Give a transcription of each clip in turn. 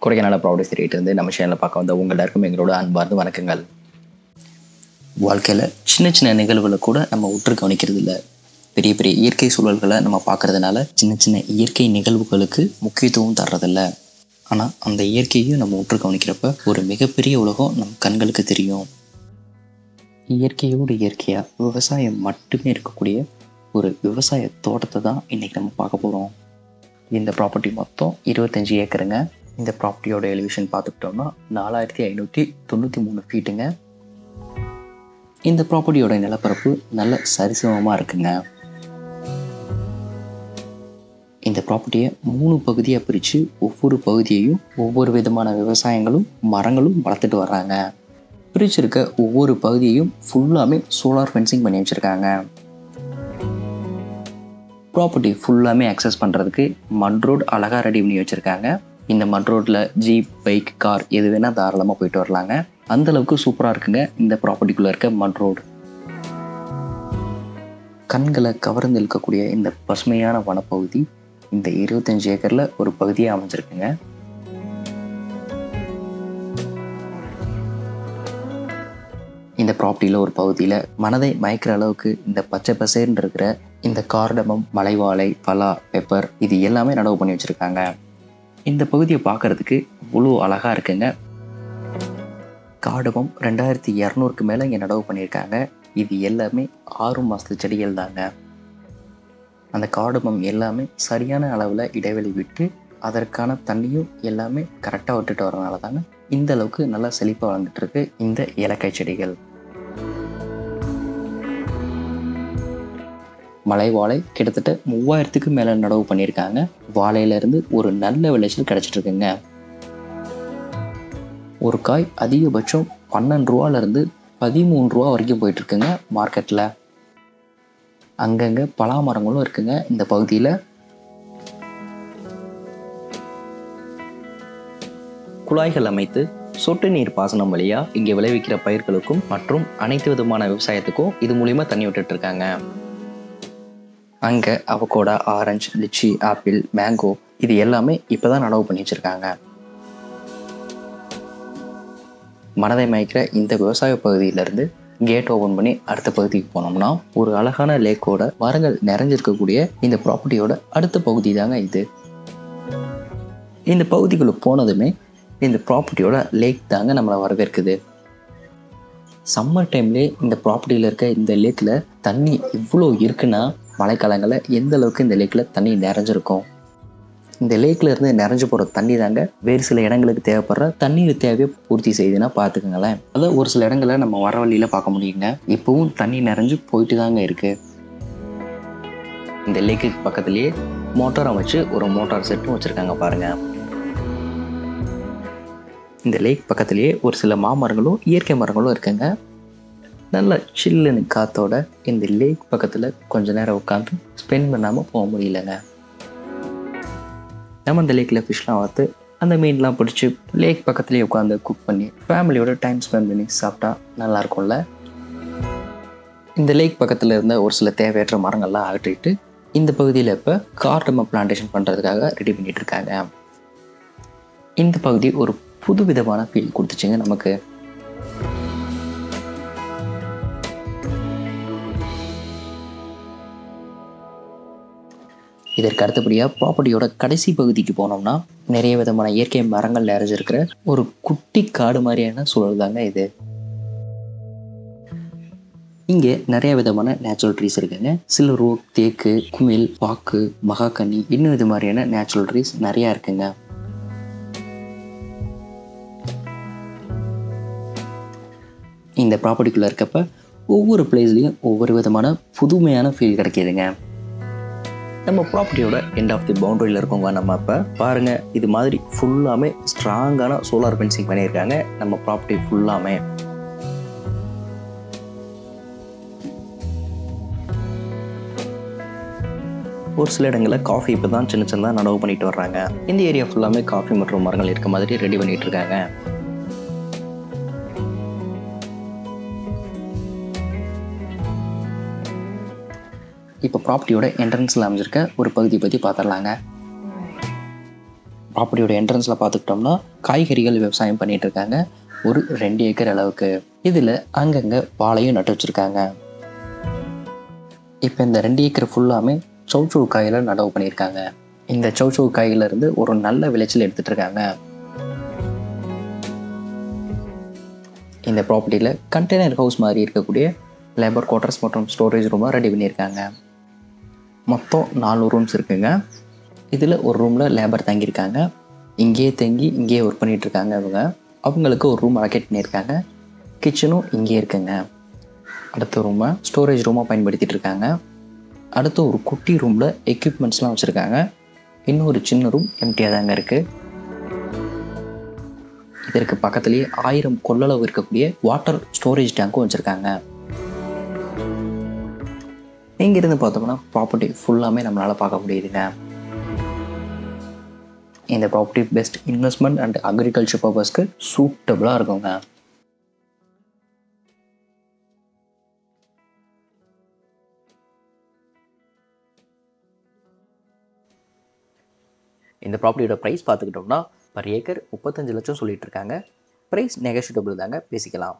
Kodaikanal properties rate நம்ம சேனலில் பார்க்க வந்த உங்கள் எல்லாருக்கும் எங்களோட அன்பார்ந்த வணக்கங்கள். வாழ்க்கையில் சின்ன சின்ன நிகழ்வுகளை கூட நம்ம உற்று கவனிக்கிறது இல்லை. பெரிய பெரிய இயற்கை சூழல்களை நம்ம பார்க்கறதுனால சின்ன சின்ன இயற்கை நிகழ்வுகளுக்கு முக்கியத்துவம் தர்றதில்ல. ஆனால் அந்த இயற்கையும் நம்ம உற்று கவனிக்கிறப்ப ஒரு மிகப்பெரிய உலகம் நம் கண்களுக்கு தெரியும். இயற்கையோடு இயற்கையாக விவசாயம் மட்டுமே இருக்கக்கூடிய ஒரு விவசாய தோட்டத்தை தான் இன்றைக்கி நம்ம பார்க்க போகிறோம். இந்த ப்ராப்பர்ட்டி மொத்தம் 25 ஏக்கருங்க. இந்த ப்ராப்பர்ட்டியோட எலிவேஷன் பார்த்துக்கிட்டோம்னா 4593 ஃபீட்டுங்க. இந்த ப்ராப்பர்ட்டியோட நிலப்பரப்பு நல்ல சரிசமமாக இருக்குங்க. இந்த ப்ராப்பர்ட்டியை 3 பகுதியாக பிரித்து ஒவ்வொரு பகுதியையும் ஒவ்வொரு விதமான விவசாயங்களும் மரங்களும் வளர்த்துட்டு வர்றாங்க. பிரிச்சிருக்க ஒவ்வொரு பகுதியையும் ஃபுல்லாமே சோலார் ஃபென்சிங் பண்ணி வச்சுருக்காங்க. ப்ராப்பர்ட்டி ஃபுல்லாமே அக்சஸ் பண்ணுறதுக்கு மட் ரோடு அழகாக ரெடி பண்ணி வச்சுருக்காங்க. இந்த மட் ரோட்டில் ஜீப், பைக், கார் எது வேணால் தாராளமாக போயிட்டு வரலாங்க. அந்தளவுக்கு சூப்பராக இருக்குங்க இந்த ப்ராப்பர்ட்டிக்குள்ளே இருக்க மட் ரோடு. கண்களை கவர்ந்து இழுக்கக்கூடிய இந்த பசுமையான வனப்பகுதி இந்த 25 ஏக்கரில் ஒரு பகுதியாக அமைஞ்சிருக்குங்க. இந்த ப்ராப்பர்ட்டியில் ஒரு பகுதியில் மனதை மயக்கிற அளவுக்கு இந்த பச்சை பசேர்னு இருக்கிற இந்த கார்டமம், மலைவாழை, பலா, பெப்பர் இது எல்லாமே நடவு பண்ணி வச்சுருக்காங்க. இந்த பகுதியை பார்க்குறதுக்கு அவ்வளோ அழகாக இருக்குங்க. கார்டமம் 2200க்கு மேலே இங்கே நடவு பண்ணியிருக்காங்க. இது எல்லாமே 6 மாதத்து செடிகள் தாங்க. அந்த கார்டமம் எல்லாமே சரியான அளவில் இடைவெளி விட்டு அதற்கான தண்ணியும் எல்லாமே கரெக்டாக விட்டுட்டு வரனால தாங்க இந்த அளவுக்கு நல்லா செழிப்பாக வளர்ந்துட்டு இருக்கு இந்த ஏலக்காய் செடிகள். மலை வாழை கிட்டத்தட்ட 3000க்கு மேலே நடவு பண்ணியிருக்காங்க. வாழையிலேருந்து ஒரு நல்ல விளைச்சல் கிடச்சிட்டு இருக்குங்க. ஒரு காய் அதிகபட்சம் 12 ரூபாலேருந்து 13 ரூபா வரைக்கும் போயிட்டுருக்குங்க மார்க்கெட்டில். அங்கங்கே பலா மரங்களும் இருக்குங்க இந்த பகுதியில். குழாய்கள் அமைத்து சொட்டு நீர் பாசனம் வழியாக இங்கே விளைவிக்கிற பயிர்களுக்கும் மற்றும் அனைத்து விதமான விவசாயத்துக்கும் இது மூலிமா தண்ணி விட்டுட்டு இருக்காங்க. அங்கே avocado, orange, lychee, apple, mango இது எல்லாமே இப்போ தான் நடவு பண்ணி வச்சுருக்காங்க. மனதை மயக்கிற இந்த விவசாய பகுதியிலேருந்து கேட் ஓப்பன் பண்ணி அடுத்த பகுதிக்கு போனோம்னா ஒரு அழகான லேக்கோட மரங்கள் நிறைஞ்சிருக்கக்கூடிய இந்த ப்ராப்பர்ட்டியோட அடுத்த பகுதி தாங்க இது. இந்த பகுதிக்குள்ளே போனதுமே இந்த ப்ராப்பர்ட்டியோட லேக் தாங்க நம்மளை வரவேற்குது. சம்மர் டைம்லேயே இந்த ப்ராப்பர்ட்டியில் இருக்க இந்த லேக்கில் தண்ணி இவ்வளோ இருக்குன்னா மழைக்காலங்களில் எந்த அளவுக்கு இந்த லேக்கில் தண்ணி நிறைஞ்சிருக்கும். இந்த லேக்கில் இருந்து நிறைஞ்சு போகிற தண்ணி தாங்க வேறு சில இடங்களுக்கு தேவைப்படுற தண்ணீர் தேவையை பூர்த்தி செய்யுதுன்னா பார்த்துக்குங்களேன். அதை ஒரு சில இடங்களில் நம்ம வர வழியில் பார்க்க முடியுங்க. இப்போவும் தண்ணி நிறைஞ்சு போயிட்டு தாங்க இருக்குது. இந்த லேக்குக்கு பக்கத்துலேயே மோட்டார் அமைச்சு ஒரு மோட்டார் செட்டும் வச்சுருக்காங்க பாருங்கள். இந்த லேக் பக்கத்துலேயே ஒரு சில மாமரங்களும் இயற்கை மரங்களும் இருக்குங்க. நல்ல சில்லுன்னு காற்றோட இந்த லேக் பக்கத்தில் கொஞ்ச நேரம் உட்காந்து ஸ்பெண்ட் பண்ணாமல் போக முடியலங்க. நம்ம இந்த லேக்கில் ஃபிஷ்லாம் வளர்த்து அந்த மீன்லாம் பிடிச்சி லேக் பக்கத்துலேயே உட்காந்து குக் பண்ணி ஃபேமிலியோட டைம் ஸ்பெண்ட் பண்ணி சாப்பிட்டா நல்லாயிருக்கும்ல. இந்த லேக் பக்கத்தில் இருந்த ஒரு சில தேவையற்ற மரங்கள்லாம் அகற்றிட்டு இந்த பகுதியில் இப்போ கார்டமம் பிளான்டேஷன் பண்ணுறதுக்காக ரெடி பண்ணிகிட்டு இருக்காங்க. இந்த பகுதி ஒரு புது விதமான ஃபீல் கொடுத்துச்சுங்க நமக்கு. இதற்கு அடுத்தபடியாக ப்ராப்பர்ட்டியோட கடைசி பகுதிக்கு போனோம்னா நிறைய விதமான இயற்கை மரங்கள் நிறைஞ்சிருக்கிற ஒரு குட்டி காடு மாதிரியான சூழல் தாங்க இது. இங்கே நிறைய விதமான நேச்சுரல் ட்ரீஸ் இருக்குங்க. சில்வர் ஓக், தேக்கு, குமிழ், பாக்கு, மகாகனி இன்னும் இது மாதிரியான நேச்சுரல் ட்ரீஸ் நிறையா இருக்குங்க. இந்த ப்ராப்பர்ட்டிக்குள்ளே இருக்கப்ப ஒவ்வொரு பிளேஸ்லேயும் ஒவ்வொரு விதமான புதுமையான ஃபீல் கிடைக்கிதுங்க. நம்ம ப்ராப்பர்ட்டியோட எண்ட் ஆஃப் தி பவுண்டரியில் இருக்கவங்க நம்ம இப்போ பாருங்கள், இது மாதிரி ஃபுல்லாமே ஸ்ட்ராங்கான சோலார் ஃபென்சிங் பண்ணியிருக்காங்க நம்ம ப்ராப்பர்ட்டி ஃபுல்லாமே. ஒரு சில இடங்களில் காஃபி இப்போ தான் சின்ன சின்னதாக நடவு பண்ணிட்டு வர்றாங்க. இந்த ஏரியா ஃபுல்லாமே காஃபி மற்றும் மரங்கள் இருக்க மாதிரி ரெடி பண்ணிட்டு இருக்காங்க. இப்போ ப்ராப்பர்ட்டியோட என்ட்ரன்ஸில் அமைஞ்சிருக்க ஒரு பகுதியை பற்றி பார்த்துடலாங்க. ப்ராப்பர்ட்டியோட என்ட்ரன்ஸில் பார்த்துக்கிட்டோம்னா காய்கறிகள் விவசாயம் பண்ணிகிட்டு இருக்காங்க. ஒரு 2 ஏக்கர் அளவுக்கு. இதில் அங்கங்கே வாழையும் நட்டு வச்சுருக்காங்க. இப்போ இந்த 2 ஏக்கர் ஃபுல்லாமே சௌச்சௌ காயில் நடவு பண்ணியிருக்காங்க. இந்த சௌச்சௌ காயிலிருந்து ஒரு நல்ல விளைச்சல் எடுத்துகிட்டு இருக்காங்க. இந்த ப்ராப்பர்ட்டியில் கண்டெய்னர் ஹவுஸ் மாதிரி இருக்கக்கூடிய லேபர் குவார்ட்டர்ஸ் மற்றும் ஸ்டோரேஜ் ரூமாக ரெடி பண்ணியிருக்காங்க. மொத்தம் 4 ரூம்ஸ் இருக்குங்க. இதில் ஒரு ரூமில் லேபர் தங்கியிருக்காங்க. இங்கேயே தங்கி இங்கேயே ஒர்க் பண்ணிகிட்ருக்காங்க. அவங்களுக்கு ஒரு ரூம் அலோகேட் பண்ணியிருக்காங்க. கிச்சனும் இங்கேயே இருக்குங்க. அடுத்த ரூமை ஸ்டோரேஜ் ரூமாக பயன்படுத்திகிட்டு இருக்காங்க. அடுத்து ஒரு குட்டி ரூமில் எக்யூப்மெண்ட்ஸ்லாம் வச்சுருக்காங்க. இன்னொரு சின்ன ரூம் எம்டியாக தாங்க இருக்குது. இதற்கு பக்கத்துலேயே 1000 கொள்ளளவு இருக்கக்கூடிய வாட்டர் ஸ்டோரேஜ் டேங்க்கும் வச்சுருக்காங்க. இங்கேருந்து பார்த்தோம்னா ப்ராப்பர்ட்டி ஃபுல்லாமே நம்மளால் பார்க்க முடியுதுங்க. இந்த property best investment and agriculture பர்பஸ்க்கு சூட்டபுளாக இருக்குங்க. இந்த ப்ராப்பர்ட்டியோட ப்ரைஸ் பார்த்துக்கிட்டோம்னா பர் ஏக்கர் 35 லட்சம் சொல்லிட்டு இருக்காங்க. ப்ரைஸ் நெகோஷியபிள் தாங்க, பேசிக்கலாம்.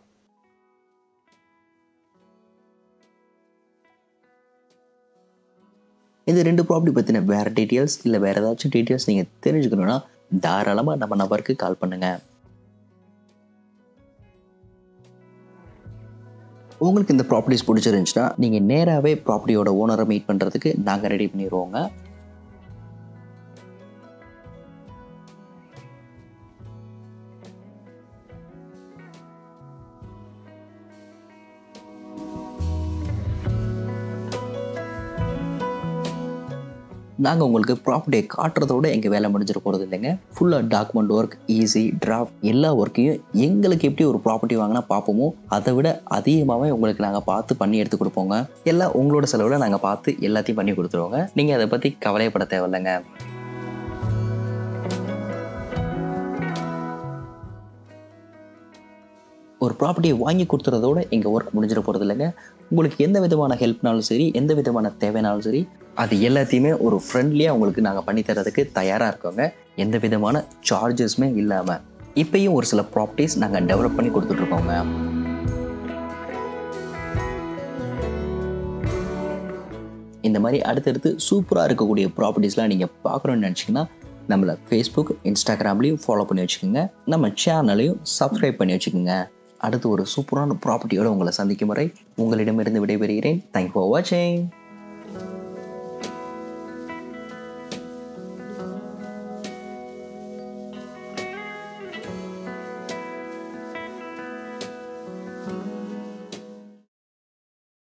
இந்த 2 ப்ராப்பர்ட்டி பற்றின வேறு டீட்டெயில்ஸ் இல்லை வேறு ஏதாச்சும் டீட்டெயில்ஸ் நீங்கள் தெரிஞ்சுக்கணுன்னா தாராளமாக நம்ம நம்பருக்கு கால் பண்ணுங்கள். உங்களுக்கு இந்த ப்ராப்பர்ட்டிஸ் பிடிச்சிருந்துச்சுன்னா நீங்கள் நேராகவே ப்ராப்பர்ட்டியோட ஓனரை மீட் பண்ணுறதுக்கு நாங்கள் ரெடி பண்ணிடுவோங்க. நாங்கள் உங்களுக்கு ப்ராப்பர்ட்டியை காட்டுறதோட எங்கள் வேலை முடிஞ்சிட போகிறது இல்லைங்க. ஃபுல்லாக டாக்குமெண்ட் ஒர்க், ஈஸி, டிராஃப்ட் எல்லா ஒர்க்கையும் எங்களுக்கு எப்படி ஒரு ப்ராப்பர்ட்டி வாங்கினா பார்ப்போமோ அதை விட அதிகமாகவே உங்களுக்கு நாங்கள் பார்த்து பண்ணி எடுத்து கொடுப்போங்க. எல்லாம் உங்களோட செலவில் நாங்கள் பார்த்து எல்லாத்தையும் பண்ணி கொடுத்துருவோங்க. நீங்கள் அதை பற்றி கவலைப்பட தேவையில்லைங்க. ஒரு ப்ராப்பர்ட்டியை வாங்கி கொடுத்துறதோட எங்கள் ஒர்க் முடிஞ்சிட போகிறது இல்லைங்க. உங்களுக்கு எந்த விதமான ஹெல்ப்னாலும் சரி, எந்த விதமான தேவைனாலும் சரி, அது எல்லாத்தையுமே ஒரு ஃப்ரெண்ட்லியாக உங்களுக்கு நாங்கள் பண்ணித்தரதுக்கு தயாராக இருக்கோங்க. எந்த விதமான சார்ஜஸுமே இல்லாமல். இப்போயும் ஒரு சில ப்ராப்பர்ட்டிஸ் நாங்கள் டெவலப் பண்ணி கொடுத்துட்ருக்கோங்க. இந்த மாதிரி அடுத்தடுத்து சூப்பராக இருக்கக்கூடிய ப்ராப்பர்ட்டிஸ்லாம் நீங்கள் பார்க்கணுன்னு நினச்சிங்கன்னா நம்மளை ஃபேஸ்புக், இன்ஸ்டாகிராம்லேயும் ஃபாலோ பண்ணி வச்சுக்கோங்க. நம்ம சேனலையும் சப்ஸ்கிரைப் பண்ணி வச்சுக்கோங்க. அடுத்து ஒரு சூப்பரான ப்ராப்பர்ட்டியோடு உங்களை சந்திக்கும் வரை உங்களிடமிருந்து விடைபெறுகிறேன். தேங்க்ஸ் ஃபார் வாட்சிங்.